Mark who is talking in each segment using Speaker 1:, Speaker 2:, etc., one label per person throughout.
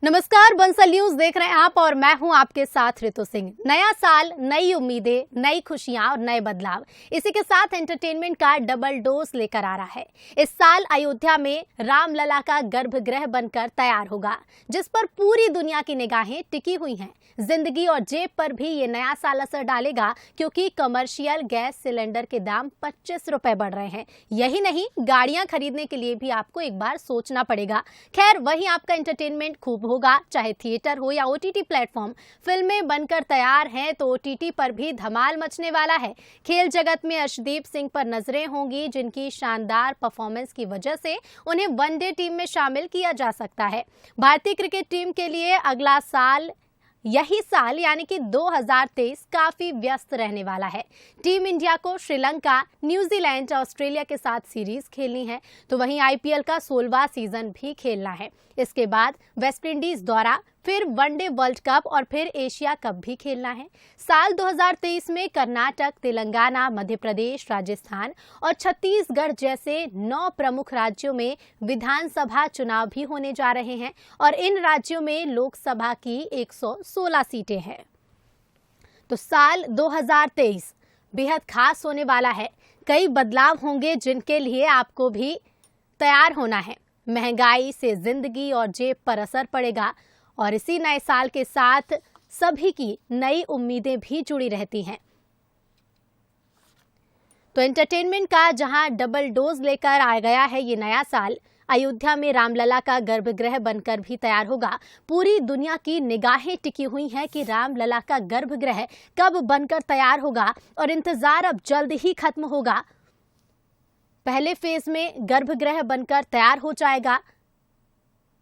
Speaker 1: नमस्कार, बंसल न्यूज देख रहे हैं आप और मैं हूं आपके साथ ऋतु सिंह। नया साल, नई उम्मीदें, नई खुशियां और नए बदलाव, इसी के साथ एंटरटेनमेंट का डबल डोज लेकर आ रहा है। इस साल अयोध्या में रामलला का गर्भगृह बनकर तैयार होगा, जिस पर पूरी दुनिया की निगाहें टिकी हुई हैं। जिंदगी और जेब पर भी ये नया साल असर डालेगा, क्योंकि कमर्शियल गैस सिलेंडर के दाम 25 रुपए बढ़ रहे हैं। यही नहीं, गाड़ियां खरीदने के लिए भी आपको एक बार सोचना पड़ेगा। खैर, वहीं आपका एंटरटेनमेंट खूब होगा, चाहे थिएटर हो या ओटीटी प्लेटफॉर्म। फिल्में बनकर तैयार हैं तो ओटीटी पर भी धमाल मचने वाला है। खेल जगत में अर्शदीप सिंह पर नजरें होंगी, जिनकी शानदार परफॉर्मेंस की वजह से उन्हें वनडे टीम में शामिल किया जा सकता है। भारतीय क्रिकेट टीम के लिए अगला साल, यही साल यानी कि 2023 काफी व्यस्त रहने वाला है। टीम इंडिया को श्रीलंका, न्यूजीलैंड, ऑस्ट्रेलिया के साथ सीरीज खेलनी है, तो वहीं आईपीएल का 16वां सीजन भी खेलना है। इसके बाद वेस्ट इंडीज दौरा, फिर वनडे वर्ल्ड कप और फिर एशिया कप भी खेलना है। साल 2023 में कर्नाटक, तेलंगाना, मध्य प्रदेश, राजस्थान और छत्तीसगढ़ जैसे 9 प्रमुख राज्यों में विधानसभा चुनाव भी होने जा रहे हैं और इन राज्यों में लोकसभा की 116 सीटें हैं। तो साल 2023 बेहद खास होने वाला है। कई बदलाव होंगे जिनके लिए आपको भी तैयार होना है। महंगाई से जिंदगी और जेब पर असर पड़ेगा और इसी नए साल के साथ सभी की नई उम्मीदें भी जुड़ी रहती हैं। तो एंटरटेनमेंट का जहां डबल डोज लेकर आ गया है ये नया साल, अयोध्या में रामलला का गर्भगृह बनकर भी तैयार होगा। पूरी दुनिया की निगाहें टिकी हुई हैं कि रामलला का गर्भगृह कब बनकर तैयार होगा और इंतजार अब जल्द ही खत्म होगा। पहले फेज में गर्भगृह बनकर तैयार हो जाएगा।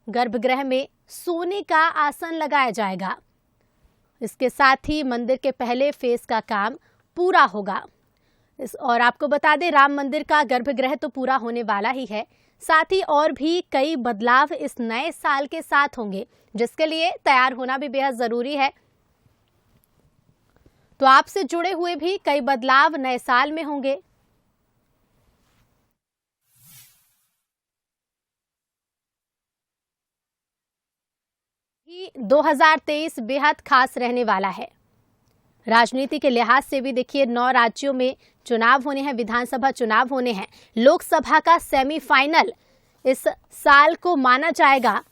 Speaker 1: गर्भगृह में सोने का आसन लगाया जाएगा। इसके साथ ही मंदिर के पहले फेज का काम पूरा होगा। और आपको बता दें, राम मंदिर का गर्भगृह तो पूरा होने वाला ही है, साथ ही और भी कई बदलाव इस नए साल के साथ होंगे, जिसके लिए तैयार होना भी बेहद जरूरी है। तो आपसे जुड़े हुए भी कई बदलाव नए साल में होंगे। 2023 बेहद खास रहने वाला है। राजनीति के लिहाज से भी देखिए, 9 राज्यों में चुनाव होने हैं, विधानसभा चुनाव होने हैं। लोकसभा का सेमीफाइनल इस साल को माना जाएगा,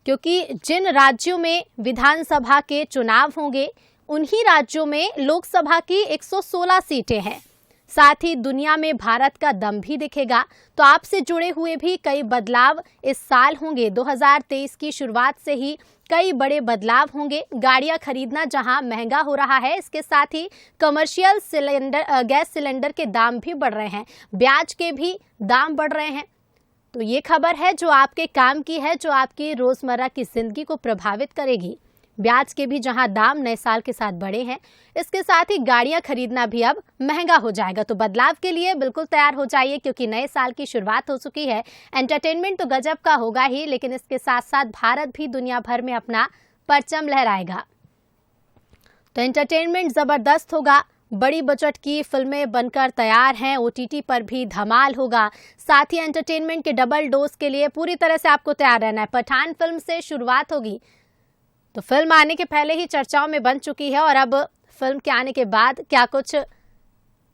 Speaker 1: क्योंकि जिन राज्यों में विधानसभा के चुनाव होंगे उन्हीं राज्यों में लोकसभा की 116 सीटें हैं। साथ ही दुनिया में भारत का दम भी दिखेगा। तो आपसे जुड़े हुए भी कई बदलाव इस साल होंगे। 2023 की शुरुआत से ही कई बड़े बदलाव होंगे। गाड़ियां खरीदना जहां महंगा हो रहा है, इसके साथ ही कमर्शियल गैस सिलेंडर के दाम भी बढ़ रहे हैं, ब्याज के भी दाम बढ़ रहे हैं। तो ये खबर है जो आपके काम की है, जो आपकी रोजमर्रा की जिंदगी को प्रभावित करेगी। ब्याज के भी जहां दाम नए साल के साथ बढ़े हैं, इसके साथ ही गाड़ियां खरीदना भी अब महंगा हो जाएगा। तो बदलाव के लिए बिल्कुल तैयार हो जाइए, क्योंकि नए साल की शुरुआत हो चुकी है। एंटरटेनमेंट तो गजब का होगा ही, लेकिन इसके साथ साथ भारत भी दुनिया भर में अपना परचम लहराएगा। तो एंटरटेनमेंट जबरदस्त होगा। बड़ी बजट की फिल्में बनकर तैयार हैं, ओटीटी पर भी धमाल होगा। साथ ही एंटरटेनमेंट के डबल डोज के लिए पूरी तरह से आपको तैयार रहना है। पठान फिल्म से शुरुआत होगी, तो फिल्म आने के पहले ही चर्चाओं में बन चुकी है और अब फिल्म के आने के बाद क्या कुछ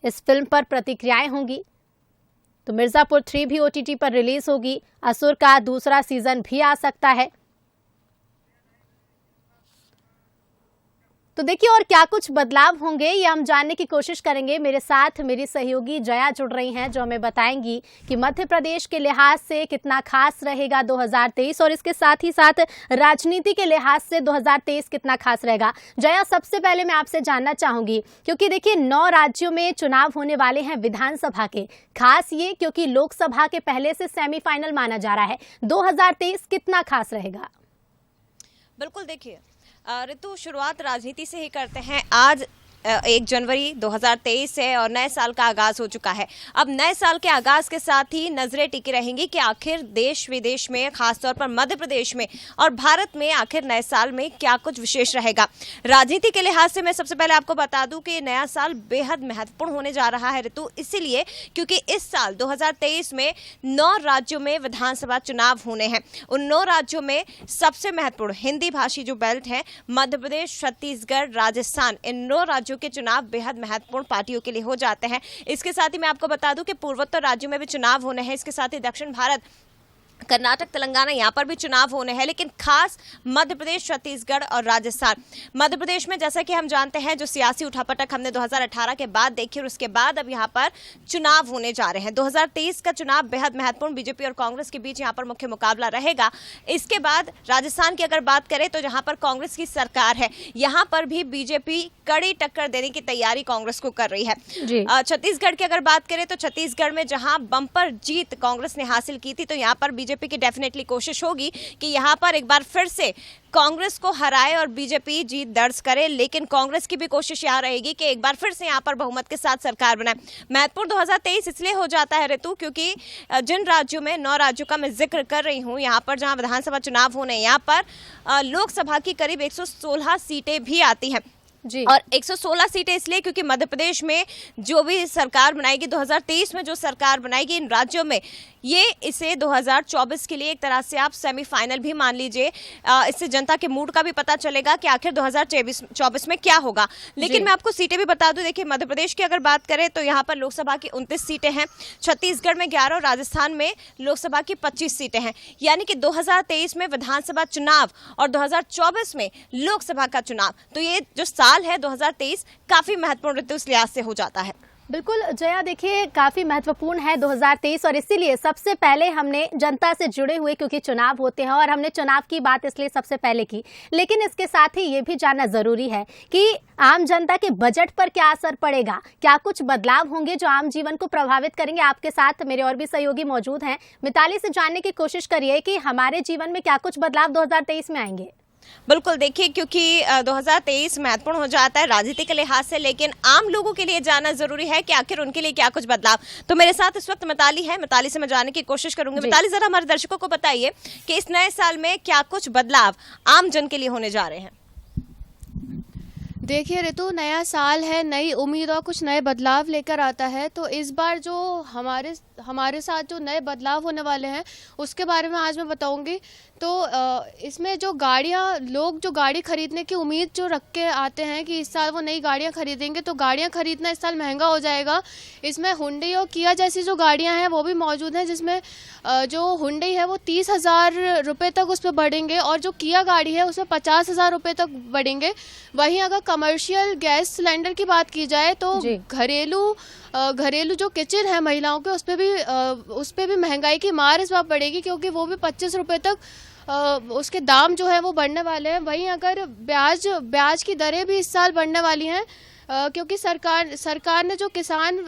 Speaker 1: इस फिल्म पर प्रतिक्रियाएं होंगी। तो मिर्जापुर 3 भी ओटीटी पर रिलीज होगी। असुर का दूसरा सीजन भी आ सकता है। तो देखिए, और क्या कुछ बदलाव होंगे ये हम जानने की कोशिश करेंगे। मेरे साथ मेरी सहयोगी जया जुड़ रही हैं, जो हमें बताएंगी कि मध्य प्रदेश के लिहाज से कितना खास रहेगा 2023 और इसके साथ ही साथ राजनीति के लिहाज से 2023 कितना खास रहेगा। जया, सबसे पहले मैं आपसे जानना चाहूंगी, क्योंकि देखिए 9 राज्यों में चुनाव होने वाले हैं विधानसभा के। खास ये क्योंकि लोकसभा के पहले से सेमीफाइनल माना जा रहा है। 2023 कितना खास रहेगा?
Speaker 2: बिल्कुल, देखिए ऋतु, शुरुआत राजनीति से ही करते हैं। आज 1 जनवरी 2023 है और नए साल का आगाज हो चुका है। अब नए साल के आगाज के साथ ही नजरें टिकी रहेंगी कि आखिर देश विदेश में, खासतौर पर मध्य प्रदेश में और भारत में आखिर नए साल में क्या कुछ विशेष रहेगा। राजनीति के लिहाज से मैं सबसे पहले आपको बता दूं कि नया साल बेहद महत्वपूर्ण होने जा रहा है ऋतु, इसीलिए क्योंकि इस साल 2023 में 9 राज्यों में विधानसभा चुनाव होने हैं। उन 9 राज्यों में सबसे महत्वपूर्ण हिंदी भाषी जो बेल्ट है, मध्य प्रदेश, छत्तीसगढ़, राजस्थान, इन 9 राज्यों के चुनाव बेहद महत्वपूर्ण पार्टियों के लिए हो जाते हैं। इसके साथ ही मैं आपको बता दूं कि पूर्वोत्तर राज्यों में भी चुनाव होने हैं। इसके साथ ही दक्षिण भारत, कर्नाटक, तेलंगाना, यहाँ पर भी चुनाव होने हैं, लेकिन खास मध्य प्रदेश, छत्तीसगढ़ और राजस्थान। मध्य प्रदेश में जैसा कि हम जानते हैं, जो सियासी उठापटक हमने 2018 के बाद देखी और उसके बाद अब यहाँ पर चुनाव होने जा रहे हैं। 2023 का चुनाव बेहद महत्वपूर्ण, बीजेपी और कांग्रेस के बीच यहाँ पर मुख्य मुकाबला रहेगा। इसके बाद राजस्थान की अगर बात करें तो जहाँ पर कांग्रेस की सरकार है, यहाँ पर भी बीजेपी कड़ी टक्कर देने की तैयारी कांग्रेस को कर रही है। छत्तीसगढ़ की अगर बात करें तो छत्तीसगढ़ में जहाँ बम्पर जीत कांग्रेस ने हासिल की थी, तो यहाँ पर बीजेपी की डेफिनेटली कोशिश होगी कि यहां पर एक बार फिर से कांग्रेस को हराए और बीजेपी जीत दर्ज करे। लेकिन कांग्रेस की भी कोशिश यहां रहेगी कि एक बार फिर से यहां पर बहुमत के साथ सरकार बनाए। महत्वपूर्ण 2023 इसलिए हो जाता है ऋतु, क्योंकि जिन राज्यों में, 9 राज्यों का मैं जिक्र कर रही हूं, यहां पर जहां विधानसभा चुनाव होने, यहां पर लोकसभा की करीब 116 सीटें भी आती हैं जी। और 116 सीटें इसलिए क्योंकि मध्य प्रदेश में जो भी सरकार बनाएगी, 2023 में जो सरकार बनाएगी इन राज्यों में, ये इसे 2024 के लिए एक तरह से आप सेमीफाइनल भी मान लीजिए। इससे जनता के मूड का भी पता चलेगा कि आखिर 2024 में क्या होगा। लेकिन मैं आपको सीटें भी बता दूं, देखिए मध्य प्रदेश की अगर बात करें तो यहाँ पर लोकसभा की 29 सीटें हैं, छत्तीसगढ़ में 11 और राजस्थान में लोकसभा की 25 सीटें हैं। यानी कि 2023 में विधानसभा चुनाव और 2024 में लोकसभा का चुनाव, तो ये जो साल है 2023 काफी महत्वपूर्ण ऋतु इस लिहाज से हो जाता है।
Speaker 1: बिल्कुल जया, देखिए काफी महत्वपूर्ण है 2023 और इसीलिए सबसे पहले हमने जनता से जुड़े हुए, क्योंकि चुनाव होते हैं और हमने चुनाव की बात इसलिए सबसे पहले की, लेकिन इसके साथ ही ये भी जानना जरूरी है कि आम जनता के बजट पर क्या असर पड़ेगा, क्या कुछ बदलाव होंगे जो आम जीवन को प्रभावित करेंगे। आपके साथ मेरे और भी सहयोगी मौजूद हैं, मिताली से जानने की कोशिश करिए कि हमारे जीवन में क्या कुछ बदलाव 2023 में आएंगे।
Speaker 2: बिल्कुल, देखिए क्योंकि 2023 महत्वपूर्ण हो जाता है राजनीति के लिहाज से, लेकिन आम लोगों के लिए जानना जरूरी है कि आखिर उनके लिए क्या कुछ बदलाव। तो मेरे साथ इस वक्त मिताली है, मिताली से मैं जानने की कोशिश करूंगी। मिताली, जरा हमारे दर्शकों को बताइए कि इस नए साल में क्या कुछ बदलाव आम जन के लिए होने जा रहे हैं।
Speaker 3: देखिए ऋतु, नया साल है, नई उम्मीद और कुछ नए बदलाव लेकर आता है। तो इस बार जो हमारे साथ जो नए बदलाव होने वाले हैं उसके बारे में आज मैं बताऊंगी। तो इसमें जो लोग जो गाड़ी खरीदने की उम्मीद जो रख के आते हैं कि इस साल वो नई गाड़ियां खरीदेंगे, तो गाड़ियां खरीदना इस साल महंगा हो जाएगा। इसमें हुंडई और किया जैसी जो गाड़ियां हैं वो भी मौजूद हैं, जिसमें जो हुंडई है वो 30,000 रुपये तक उस पर बढ़ेंगे और जो किया गाड़ी है उसमें 50,000 रुपये तक बढ़ेंगे। वहीं अगर कमर्शियल गैस सिलेंडर की बात की जाए तो घरेलू जो किचन है महिलाओं के, उस पर भी महंगाई की मार इस बार पड़ेगी, क्योंकि वो भी 25 रुपये तक उसके दाम जो है वो बढ़ने वाले हैं। वहीं अगर ब्याज की दरें भी इस साल बढ़ने वाली हैं, क्योंकि सरकार ने जो किसान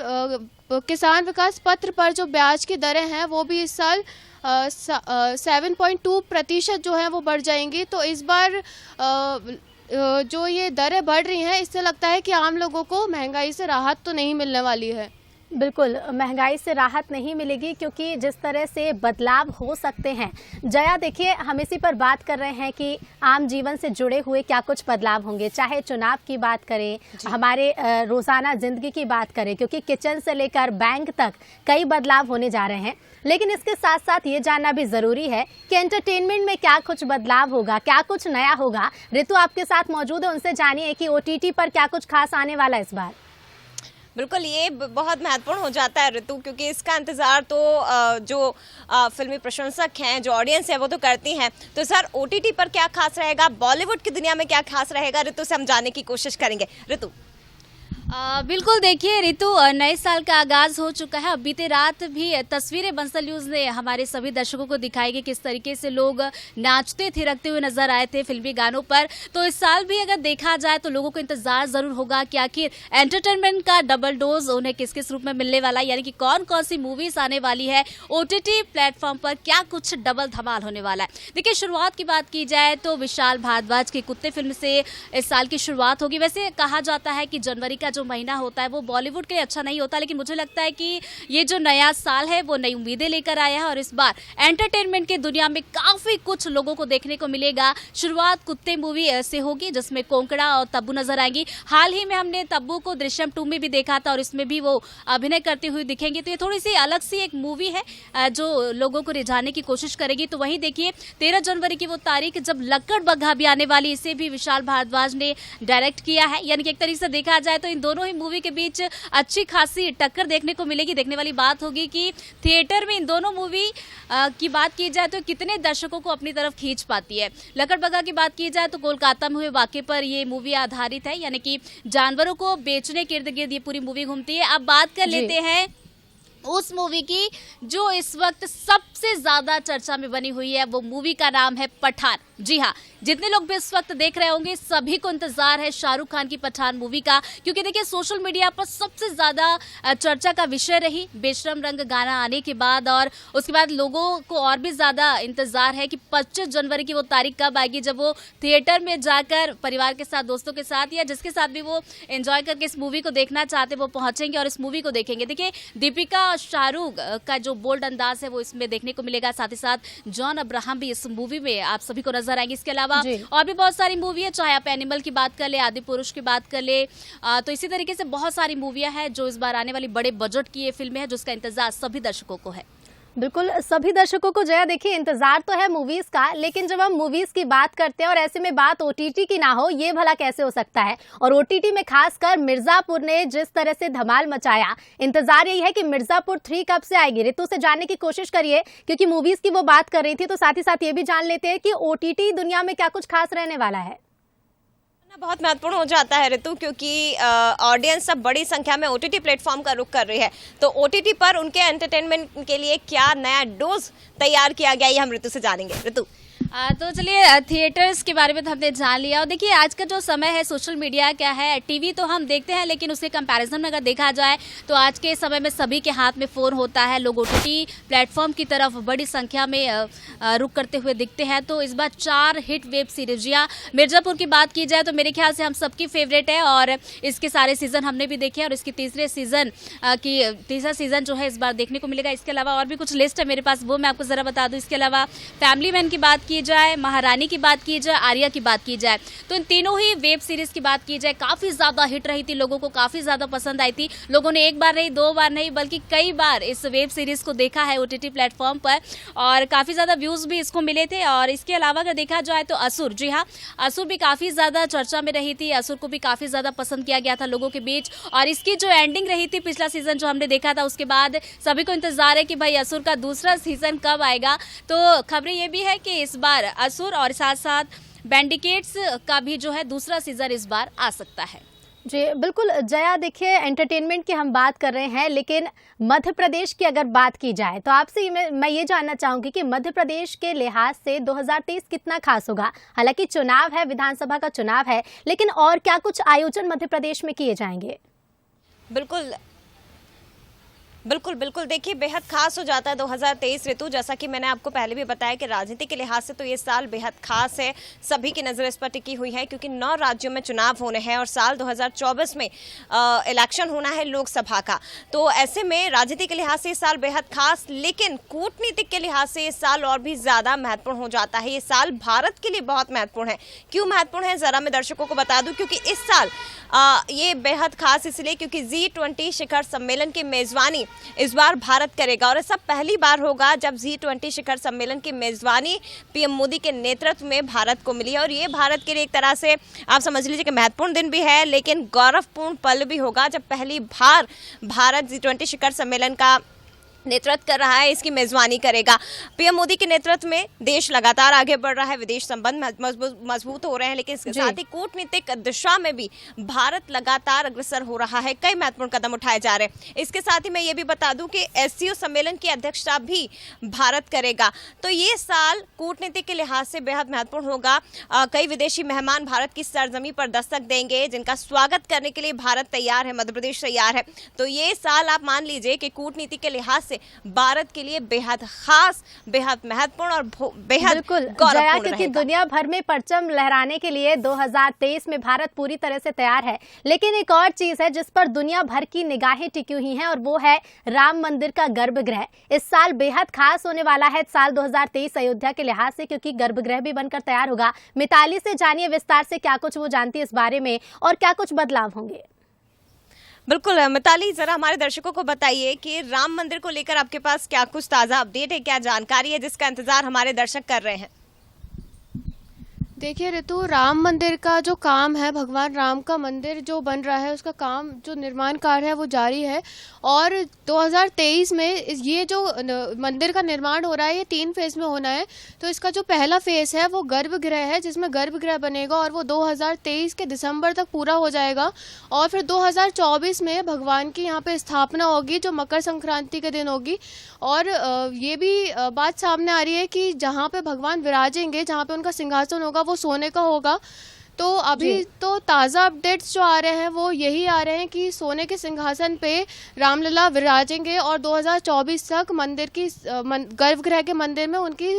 Speaker 3: विकास पत्र पर जो ब्याज की दरें हैं वो भी इस साल 7.2% जो है वो बढ़ जाएंगी। तो इस बार जो ये दरें बढ़ रही हैं, इससे लगता है कि आम लोगों को महंगाई से राहत तो नहीं मिलने वाली है।
Speaker 1: बिल्कुल, महंगाई से राहत नहीं मिलेगी, क्योंकि जिस तरह से बदलाव हो सकते हैं। जया, देखिए हम इसी पर बात कर रहे हैं कि आम जीवन से जुड़े हुए क्या कुछ बदलाव होंगे, चाहे चुनाव की बात करें, हमारे रोज़ाना ज़िंदगी की बात करें, क्योंकि किचन से लेकर बैंक तक कई बदलाव होने जा रहे हैं। लेकिन इसके साथ साथ ये जानना भी ज़रूरी है कि एंटरटेनमेंट में क्या कुछ बदलाव होगा, क्या कुछ नया होगा। ऋतु आपके साथ मौजूद है, उनसे जानिए कि OTT पर क्या कुछ खास आने वाला है इस बार।
Speaker 2: बिल्कुल, ये बहुत महत्वपूर्ण हो जाता है ऋतु, क्योंकि इसका इंतजार तो जो फिल्मी प्रशंसक हैं, जो ऑडियंस है, वो तो करती हैं। तो सर, OTT पर क्या खास रहेगा, बॉलीवुड की दुनिया में क्या खास रहेगा, ऋतु से हम जानने की कोशिश करेंगे। ऋतु,
Speaker 4: बिल्कुल देखिए ऋतु, नए साल का आगाज हो चुका है। बीते रात भी तस्वीरें बंसल न्यूज़ ने हमारे सभी दर्शकों को दिखाई कि किस तरीके से लोग नाचते थिरकते हुए नजर आए थे फिल्मी गानों पर। तो इस साल भी अगर देखा जाए तो लोगों को इंतजार जरूर होगा कि आखिर एंटरटेनमेंट का डबल डोज उन्हें किस किस रूप में मिलने वाला है, यानी कि कौन कौन सी मूवीज आने वाली है OTT प्लेटफॉर्म पर, क्या कुछ डबल धमाल होने वाला है। देखिए शुरुआत की बात की जाए तो विशाल भारद्वाज की कुत्ते फिल्म से इस साल की शुरुआत होगी। वैसे कहा जाता है कि जनवरी का जो महीना होता है वो बॉलीवुड के लिए अच्छा नहीं होता, लेकिन मुझे लगता है कि ये जो नया साल है वो नई उम्मीदें लेकर आया है और इस बार एंटरटेनमेंट की दुनिया में काफी कुछ लोगों को देखने को मिलेगा। शुरुआत कुत्ते मूवी से होगी जिसमें कोंकड़ा और तब्बू नजर आएंगी। हाल ही में हमने तब्बू को दृश्यम 2 में भी देखा था और इसमें भी वो अभिनय करते हुए दिखेंगे। तो ये थोड़ी सी अलग सी एक मूवी है जो लोगों को रिझाने की कोशिश करेगी। तो वहीं देखिए 13 जनवरी की वो तारीख जब लक्कड़ बग्घा भी आने वाली, इसे भी विशाल भारद्वाज ने डायरेक्ट किया है। यानी कि एक तरीके से देखा जाए तो इन दोनों ही मूवी के बीच अच्छी खासी टक्कर देखने को मिलेगी। देखने वाली बात होगी कि थिएटर में इन दोनों मूवी की बात की जाए तो कितने दर्शकों को अपनी तरफ खींच पाती है। लक्कड़ बग्घा की बात की जाए तो कोलकाता में हुए वाकये पर ये मूवी आधारित है, यानी कि जानवरों को बेचने के इर्द गिर्द ये पूरी मूवी घूमती है। अब बात कर लेते हैं उस मूवी की जो इस वक्त सबसे ज्यादा चर्चा में बनी हुई है। वो मूवी का नाम है पठान। जी हाँ, जितने लोग भी इस वक्त देख रहे होंगे सभी को इंतजार है शाहरुख खान की पठान मूवी का, क्योंकि देखिए सोशल मीडिया पर सबसे ज्यादा चर्चा का विषय रही बेशरम रंग गाना आने के बाद, और उसके बाद लोगों को और भी ज्यादा इंतजार है कि 25 जनवरी की वो तारीख कब आएगी जब वो थिएटर में जाकर परिवार के साथ, दोस्तों के साथ या जिसके साथ भी वो एंजॉय करके इस मूवी को देखना चाहते वो पहुंचेंगे और इस मूवी को देखेंगे। देखिए दीपिका और शाहरुख का जो बोल्ड अंदाज है वो इसमें देखने को मिलेगा। साथ ही साथ जॉन अब्राहम भी इस मूवी में आप सभी को नजर आएंगे। इसके अलावा और भी बहुत सारी मूवी है, चाहे आप एनिमल की बात कर ले, आदि पुरुष की बात कर ले, तो इसी तरीके से बहुत सारी मूवियां हैं जो इस बार आने वाली बड़े बजट की ये फिल्म है जिसका इंतजार सभी दर्शकों को है।
Speaker 1: बिल्कुल सभी दर्शकों को जया देखिए इंतजार तो है मूवीज का, लेकिन जब हम मूवीज की बात करते हैं और ऐसे में बात OTT की ना हो, ये भला कैसे हो सकता है। और OTT में खासकर मिर्जापुर ने जिस तरह से धमाल मचाया, इंतजार यही है कि मिर्जापुर 3 कब से आएगी। ऋतु से जानने की कोशिश करिए क्योंकि मूवीज की वो बात कर रही थी, तो साथ ही साथ ये भी जान लेते हैं कि OTT दुनिया में क्या कुछ खास रहने वाला है।
Speaker 2: बहुत महत्वपूर्ण हो जाता है ऋतु, क्योंकि ऑडियंस सब बड़ी संख्या में OTT प्लेटफॉर्म का रुख कर रही है। तो OTT पर उनके एंटरटेनमेंट के लिए क्या नया डोज तैयार किया गया ये हम ऋतु से जानेंगे। ऋतु
Speaker 4: तो चलिए थिएटर्स के बारे में तो हमने जान लिया। और देखिए आज का जो समय है सोशल मीडिया क्या है, टीवी तो हम देखते हैं लेकिन उसके कंपैरिजन में अगर देखा जाए तो आज के समय में सभी के हाथ में फ़ोन होता है। लोग OTT प्लेटफॉर्म की तरफ बड़ी संख्या में रुख करते हुए दिखते हैं। तो इस बार 4 हिट वेब सीरीज, या मिर्जापुर की बात की जाए तो मेरे ख्याल से हम सबकी फेवरेट है और इसके सारे सीजन हमने भी देखे और इसकी तीसरा सीजन जो है इस बार देखने को मिलेगा। इसके अलावा और भी कुछ लिस्ट है मेरे पास, वो मैं आपको जरा बता दूं। इसके अलावा फैमिली मैन की बात की जाए, महारानी की बात की जाए, आर्या की बात की जाए, तो इन तीनों ही वेब सीरीज की बात की जाए काफी ज्यादा हिट रही थी, लोगों को काफी ज्यादा पसंद आई थी। लोगों ने एक बार नहीं, 2 बार नहीं बल्कि कई बार इस वेब सीरीज को देखा है OTT प्लेटफॉर्म पर और काफी ज्यादा व्यूज भी इसको मिले थे। और इसके अलावा अगर देखा जाए तो असुर, जी हाँ, असुर भी काफी ज्यादा चर्चा में रही थी। असुर को भी काफी ज्यादा पसंद किया गया था लोगों के बीच और इसकी जो एंडिंग रही थी पिछला सीजन जो हमने देखा था उसके बाद सभी को इंतजार है कि भाई असुर का दूसरा सीजन कब आएगा। तो खबरें ये भी है कि इस बार असुर और साथ साथ बैंडिकेट्स का भी जो है दूसरा सीजन इस बार आ सकता है।
Speaker 1: जी बिल्कुल जया, देखिए एंटरटेनमेंट की हम बात कर रहे हैं, लेकिन मध्य प्रदेश की अगर बात की जाए तो आपसे मैं ये जानना चाहूंगी कि मध्य प्रदेश के लिहाज से 2023 कितना खास होगा। हालांकि चुनाव है, विधानसभा का चुनाव है, लेकिन और क्या कुछ आयोजन मध्य प्रदेश में किए जाएंगे।
Speaker 2: बिल्कुल देखिए बेहद खास हो जाता है 2023 ऋतु। जैसा कि मैंने आपको पहले भी बताया कि राजनीति के लिहाज से तो ये साल बेहद खास है, सभी की नज़र इस पर टिकी हुई है क्योंकि 9 राज्यों में चुनाव होने हैं और साल 2024 में इलेक्शन होना है लोकसभा का। तो ऐसे में राजनीति के लिहाज से ये साल बेहद खास, लेकिन कूटनीतिक के लिहाज से ये साल और भी ज़्यादा महत्वपूर्ण हो जाता है। ये साल भारत के लिए बहुत महत्वपूर्ण है। क्यों महत्वपूर्ण है ज़रा मैं दर्शकों को बता दूं, क्योंकि इस साल ये बेहद खास इसलिए क्योंकि G20 शिखर सम्मेलन की मेज़बानी इस बार भारत करेगा और ऐसा पहली बार होगा जब G20 शिखर सम्मेलन की मेज़बानी PM मोदी के नेतृत्व में भारत को मिली है। और ये भारत के लिए एक तरह से आप समझ लीजिए कि महत्वपूर्ण दिन भी है, लेकिन गौरवपूर्ण पल भी होगा जब पहली बार भारत G20 शिखर सम्मेलन का नेतृत्व कर रहा है, इसकी मेजबानी करेगा। पीएम मोदी के नेतृत्व में देश लगातार आगे बढ़ रहा है, विदेश संबंध मजबूत हो रहे हैं, लेकिन इसके साथ ही कूटनीतिक दिशा में भी भारत लगातार अग्रसर हो रहा है, कई महत्वपूर्ण कदम उठाए जा रहे हैं। इसके साथ ही मैं ये भी बता दूं कि एससीओ सम्मेलन की अध्यक्षता भी भारत करेगा। तो ये साल कूटनीतिक के लिहाज से बेहद महत्वपूर्ण होगा। कई विदेशी मेहमान भारत की सरजमी पर दस्तक देंगे, जिनका स्वागत करने के लिए भारत तैयार है, मध्य प्रदेश तैयार है। तो ये साल आप मान लीजिए कि कूटनीति के लिहाज से भारत के लिए बेहद खास, बेहद महत्वपूर्ण और बेहद गौरवपूर्ण
Speaker 1: क्योंकि दुनिया भर में परचम लहराने के लिए 2023 में भारत पूरी तरह से तैयार है। लेकिन एक और चीज है जिस पर दुनिया भर की निगाहें टिकी हुई हैं और वो है राम मंदिर का गर्भगृह। इस साल बेहद खास होने वाला है साल 2023 अयोध्या के लिहाज से, क्योंकि गर्भगृह भी बनकर तैयार होगा। मिताली से जानिए विस्तार से क्या कुछ वो जानती है इस बारे में और क्या कुछ बदलाव होंगे।
Speaker 2: बिल्कुल मिताली, जरा हमारे दर्शकों को बताइए कि राम मंदिर को लेकर आपके पास क्या कुछ ताज़ा अपडेट है, क्या जानकारी है जिसका इंतजार हमारे दर्शक कर रहे हैं?
Speaker 3: देखिए ऋतु, राम मंदिर का जो काम है, भगवान राम का मंदिर जो बन रहा है उसका काम, जो निर्माण कार्य है वो जारी है। और 2023 में ये जो मंदिर का निर्माण हो रहा है ये 3 फेज में होना है। तो इसका जो पहला फेज है वो गर्भगृह है, जिसमें गर्भगृह बनेगा और वो 2023 के दिसंबर तक पूरा हो जाएगा। और फिर 2024 में भगवान की यहाँ पे स्थापना होगी, जो मकर संक्रांति के दिन होगी। और ये भी बात सामने आ रही है कि जहाँ पे भगवान विराजेंगे, जहाँ पे उनका सिंहासन होगा वो सोने का होगा। तो अभी तो ताज़ा अपडेट्स जो आ रहे हैं वो यही आ रहे हैं कि सोने के सिंहासन पे रामलला विराजेंगे और 2024 तक मंदिर की गर्भगृह के मंदिर में उनकी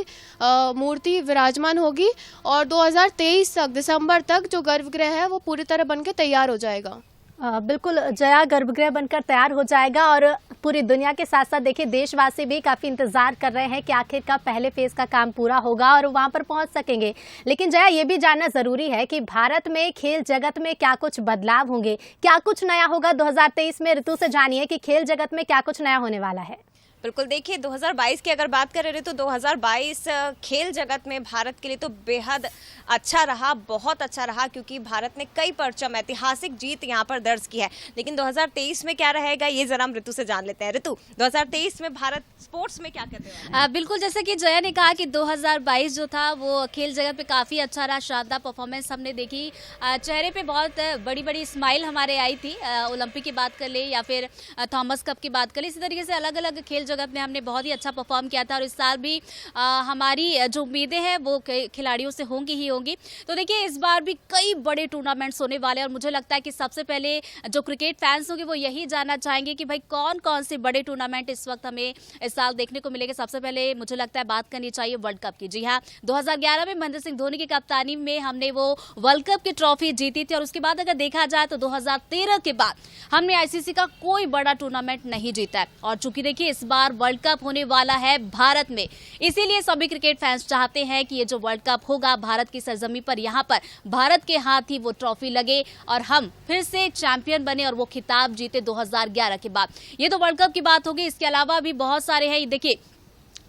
Speaker 3: मूर्ति विराजमान होगी। और 2023 तक दिसंबर तक जो गर्भगृह है वो पूरी तरह बनके तैयार हो जाएगा।
Speaker 1: बिल्कुल जया, गर्भगृह बनकर तैयार हो जाएगा और पूरी दुनिया के साथ साथ देखिए देशवासी भी काफी इंतजार कर रहे हैं कि आखिर का पहले फेज का काम पूरा होगा और वहां पर पहुंच सकेंगे। लेकिन जया, ये भी जानना जरूरी है कि भारत में खेल जगत में क्या कुछ बदलाव होंगे, क्या कुछ नया होगा 2023 में। ऋतु से जानिए कि खेल जगत में क्या कुछ नया होने वाला है।
Speaker 2: बिल्कुल, देखिए 2022 की अगर बात करें तो 2022 खेल जगत में भारत के लिए तो बेहद अच्छा रहा, बहुत अच्छा रहा, क्योंकि भारत ने कई परचम, ऐतिहासिक जीत यहाँ पर दर्ज की है। लेकिन 2023 में क्या रहेगा ये जरा हम ऋतु से जान लेते हैं। ऋतु, 2023 में भारत स्पोर्ट्स में क्या करते हैं?
Speaker 4: बिल्कुल, जैसे कि जया ने कहा कि 2022 जो था वो खेल जगत पे काफ़ी अच्छा रहा, शानदार परफॉर्मेंस हमने देखी। चेहरे पे बहुत बड़ी बड़ी स्माइल हमारे आई थी। ओलंपिक की बात कर ले या फिर थॉमस कप की बात कर ले, इसी तरीके से अलग अलग खेल जगत में हमने बहुत ही अच्छा परफॉर्म किया था। और इस साल भी हमारी जो उम्मीदें हैं वो खिलाड़ियों से होंगी ही होंगी। तो देखिए इस बार भी कई बड़े टूर्नामेंट्स होने वाले हैं और मुझे लगता है कि सबसे पहले जो क्रिकेट फैंस होंगे वो यही जानना चाहेंगे कि भाई कौन कौन से बड़े टूर्नामेंट इस वक्त हमें इस साल देखने को मिलेंगे। सबसे पहले मुझे लगता है बात करनी चाहिए वर्ल्ड कप की। जी हाँ, 2011 में महेंद्र सिंह धोनी की कप्तानी में हमने वो वर्ल्ड कप की ट्रॉफी जीती थी। और उसके बाद अगर देखा जाए तो 2013 के बाद हमने आईसीसी का कोई बड़ा टूर्नामेंट नहीं जीता है। और चूंकि देखिए इस बार वर्ल्ड कप होने वाला है भारत में, इसीलिए सभी क्रिकेट फैंस चाहते हैं कि ये जो वर्ल्ड कप होगा भारत की सरजमी पर, यहाँ पर भारत के हाथ ही वो ट्रॉफी लगे और हम फिर से चैंपियन बने और वो खिताब जीते 2011 के बाद। ये तो वर्ल्ड कप की बात होगी। इसके अलावा भी बहुत सारे हैं। देखिए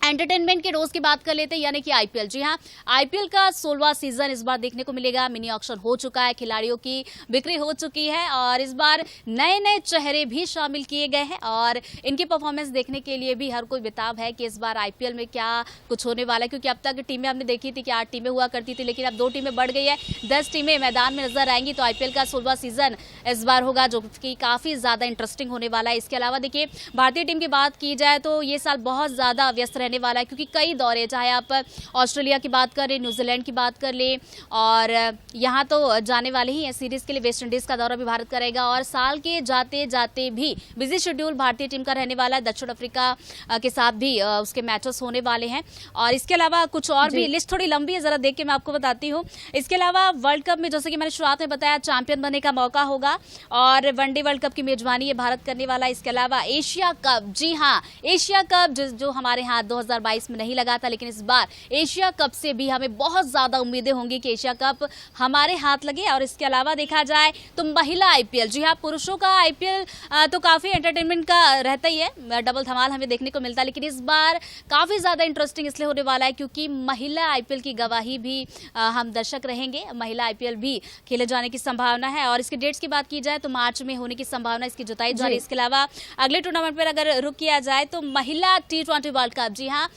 Speaker 4: एंटरटेनमेंट के रोज की बात कर लेते हैं, यानी कि आईपीएल। जी हाँ, आईपीएल का 16वां सीजन इस बार देखने को मिलेगा। मिनी ऑक्शन हो चुका है, खिलाड़ियों की बिक्री हो चुकी है और इस बार नए नए चेहरे भी शामिल किए गए हैं और इनकी परफॉर्मेंस देखने के लिए भी हर कोई बेताब है कि इस बार आईपीएल में क्या कुछ होने वाला है। क्योंकि अब तक टीमें हमने देखी थी कि 8 टीमें हुआ करती थी, लेकिन अब 2 टीमें बढ़ गई है, 10 टीमें मैदान में नजर आएंगी। तो आईपीएल का 16वां सीजन इस बार होगा जो कि काफी ज्यादा इंटरेस्टिंग होने वाला है। इसके अलावा देखिए भारतीय टीम की बात की जाए तो ये साल बहुत ज्यादा व्यस्त रहने वाला है, क्योंकि कई दौरे, चाहे आप ऑस्ट्रेलिया की बात करें, न्यूजीलैंड की बात कर ले और यहाँ तो जाने वाले ही हैं सीरीज के लिए। वेस्ट इंडीज का दौरा भी भारत करेगा और साल के जाते जाते भी बिजी शेड्यूल भारतीय टीम का रहने वाला है। दक्षिण अफ्रीका के साथ भी उसके मैचेस होने वाले हैं और इसके अलावा कुछ और भी। लिस्ट थोड़ी लंबी है, जरा देख के मैं आपको बताती हूँ। इसके अलावा वर्ल्ड कप में जैसे कि मैंने शुरुआत में बताया, चैंपियन बनने का मौका होगा और वनडे वर्ल्ड कप की मेजबानी ये भारत करने वाला है। इसके अलावा एशिया कप, जी हाँ, एशिया कप जो हमारे यहाँ 2022 में नहीं लगा था, लेकिन इस बार एशिया कप से भी हमें बहुत ज्यादा उम्मीदें होंगी कि एशिया कप हमारे हाथ लगे। और इसके अलावा देखा जाए तो महिला आईपीएल, जी हाँ, पुरुषों का आईपीएल तो काफी एंटरटेनमेंट का रहता ही है, डबल धमाल हमें देखने को मिलता है, लेकिन इस बार काफी ज्यादा इंटरेस्टिंग इसलिए होने वाला है क्योंकि महिला आईपीएल की गवाही भी हम दर्शक रहेंगे। महिला आईपीएल भी खेले जाने की संभावना है और इसके डेट्स की बात की जाए तो मार्च में होने की संभावना इसकी जताई जा रही है। इसके अलावा अगले टूर्नामेंट पर अगर रुक किया जाए तो महिला T20 वर्ल्ड कप, जी हाँ,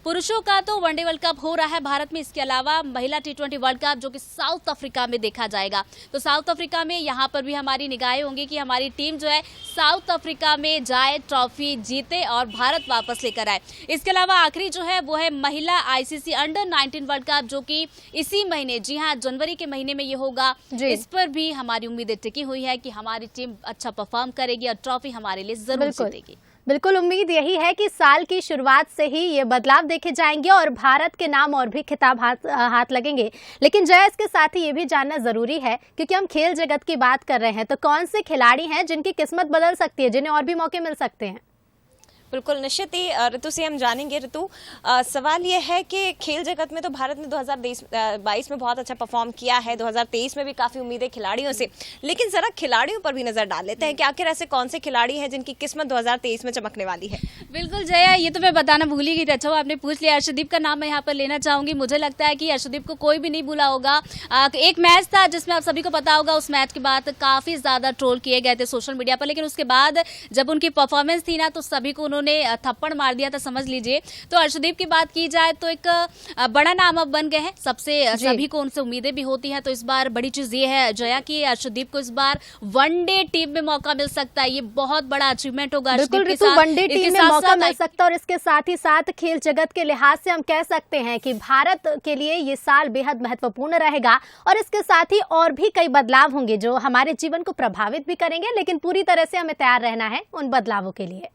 Speaker 4: पुरुषों का तो वनडे वर्ल्ड कप हो रहा है भारत में, इसके अलावा महिला T20 वर्ल्ड कप जो कि साउथ अफ्रीका में देखा जाएगा। तो साउथ अफ्रीका में यहाँ पर भी हमारी निगाहें होंगी कि हमारी टीम जो है साउथ अफ्रीका में जाए, ट्रॉफी जीते और भारत वापस लेकर आए। इसके अलावा आखिरी जो है वो है महिला ICC अंडर-19 वर्ल्ड कप जो कि इसी महीने, जी हाँ, जनवरी के महीने में ये होगा। इस पर भी हमारी उम्मीदें टिकी हुई है कि हमारी टीम अच्छा परफॉर्म करेगी और ट्रॉफी हमारे लिए जरूर जीतेगी।
Speaker 1: बिल्कुल, उम्मीद यही है कि साल की शुरुआत से ही ये बदलाव देखे जाएंगे और भारत के नाम और भी खिताब हाथ लगेंगे। लेकिन जय, इसके साथ ही ये भी जानना जरूरी है क्योंकि हम खेल जगत की बात कर रहे हैं, तो कौन से खिलाड़ी हैं जिनकी किस्मत बदल सकती है, जिन्हें और भी मौके मिल सकते हैं?
Speaker 2: बिल्कुल निश्चित ही ऋतु से हम जानेंगे। ऋतु, सवाल यह है कि खेल जगत में तो भारत ने 2022 में बहुत अच्छा परफॉर्म किया है, 2023 में भी काफ़ी उम्मीदें खिलाड़ियों से, लेकिन ज़रा खिलाड़ियों पर भी नज़र डाल लेते हैं कि आखिर ऐसे कौन से खिलाड़ी हैं जिनकी किस्मत 2023 में चमकने वाली है।
Speaker 4: बिल्कुल जया, ये तो मैं बताना भूल ही गई। अच्छा, आपने पूछ लिया, अर्शदीप का नाम मैं यहाँ पर लेना चाहूंगी। मुझे लगता है कि अर्शदीप को कोई भी नहीं भूला होगा। एक मैच था जिसमें आप सभी को पता होगा, उस मैच के बाद काफ़ी ज़्यादा ट्रोल किए गए थे सोशल मीडिया पर, लेकिन उसके बाद जब उनकी परफॉर्मेंस थी ना तो सभी को उन्होंने थप्पड़ मार दिया था, समझ लीजिए। तो अर्शदीप की बात की जाए तो एक बड़ा नाम अब बन गए हैं, सभी को उनसे उम्मीदें भी होती हैं। तो इस बार बड़ी चीज ये है जया कि अर्शदीप को इस बार वनडे टीम में मौका मिल सकता है। ये बहुत बड़ा अचीवमेंट होगा अर्शदीप के साथ,
Speaker 1: वनडे टीम में मौका मिल सकता है। और इसके साथ ही साथ खेल जगत के लिहाज से हम कह सकते हैं कि भारत के लिए ये साल बेहद महत्वपूर्ण रहेगा और इसके साथ ही और भी कई बदलाव होंगे जो हमारे जीवन को प्रभावित भी करेंगे, लेकिन पूरी तरह से हमें तैयार रहना है उन बदलावों के लिए।